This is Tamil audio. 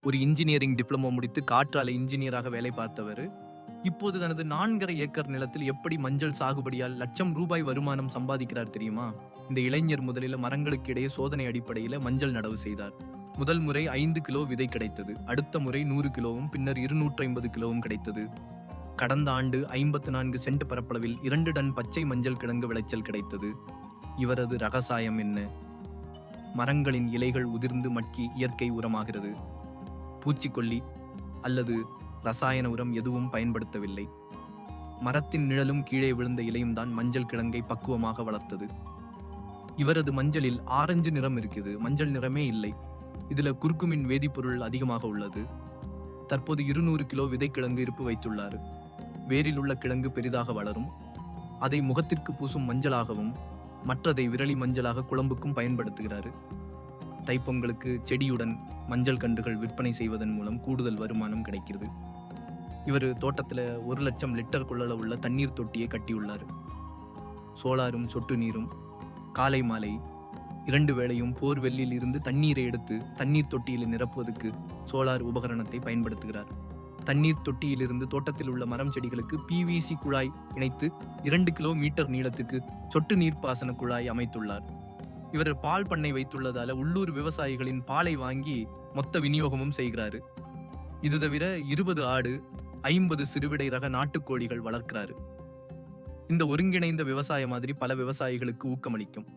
ஒரு இன்ஜினியரிங் டிப்ளமோ முடித்து காற்றாலை இன்ஜினியராக வேலை பார்த்தவர் இப்போது தனது 4.5 ஏக்கர் நிலத்தில் எப்படி மஞ்சள் சாகுபடியால் லட்சம் ரூபாய் வருமானம் சம்பாதிக்கிறார் தெரியுமா? இந்த இளைஞர் முதலில் மரங்களுக்கு இடையே சோதனை அடிப்படையில் மஞ்சள் நடவு செய்தார். முதல் முறை 5 கிலோ விதை கிடைத்தது. அடுத்த முறை 100 கிலோவும் பின்னர் 250 கிலோவும் கிடைத்தது. கடந்த ஆண்டு 54 சென்ட் பரப்பளவில் 2 டன் பச்சை மஞ்சள் கிழங்கு விளைச்சல் கிடைத்தது. இவரது ரகசாயம் என்ன? மரங்களின் இலைகள் உதிர்ந்து மட்கி இயற்கை உரமாகிறது. பூச்சிக்கொல்லி அல்லது ரசாயன உரம் எதுவும் பயன்படுத்தவில்லை. மரத்தின் நிழலும் கீழே விழுந்த இலையும் தான் மஞ்சள் கிழங்கை பக்குவமாக வளர்த்தது. இவரது மஞ்சளில் ஆரஞ்சு நிறம் இருக்குது, மஞ்சள் நிறமே இல்லை. இதுல குர்குமின் வேதிப்பொருள் அதிகமாக உள்ளது. தற்போது 200 கிலோ விதைக்கிழங்கு இருப்பு வைத்துள்ளார். வேரில் உள்ள கிழங்கு பெரிதாக வளரும். அதை முகத்திற்கு பூசும் மஞ்சளாகவும் மற்றதை விரலி மஞ்சளாக குழம்புக்கும் பயன்படுத்துகிறார். தைப்பொங்கலுக்கு செடியுடன் மஞ்சள் கன்றுகள் விற்பனை செய்வதன் மூலம் கூடுதல் வருமானம் கிடைக்கிறது. இவர் தோட்டத்தில் 1 லட்சம் லிட்டர் கொள்ளள உள்ள தண்ணீர் தொட்டியை கட்டியுள்ளார். சோலாரும் சொட்டு நீரும் காலை மாலை 2 வேளையும் போர்வெல்லில் இருந்து தண்ணீரை எடுத்து தண்ணீர் தொட்டியில் நிரப்புவதற்கு சோலார் உபகரணத்தை பயன்படுத்துகிறார். தண்ணீர் தொட்டியிலிருந்து தோட்டத்தில் உள்ள மரம் செடிகளுக்கு PVC குழாய் இணைத்து 2 கிலோமீட்டர் நீளத்துக்கு சொட்டு நீர்ப்பாசன குழாய் அமைத்துள்ளார். இவர் பால் பண்ணை வைத்துள்ளதால உள்ளூர் விவசாயிகளின் பாலை வாங்கி மொத்த விநியோகமும் செய்கிறாரு. இது தவிர 20 ஆடு, 50 சிறுவிடை ரக நாட்டுக்கோழிகள் வளர்க்கிறாரு. இந்த ஒருங்கிணைந்த விவசாய மாதிரி பல விவசாயிகளுக்கு ஊக்கமளிக்கும்.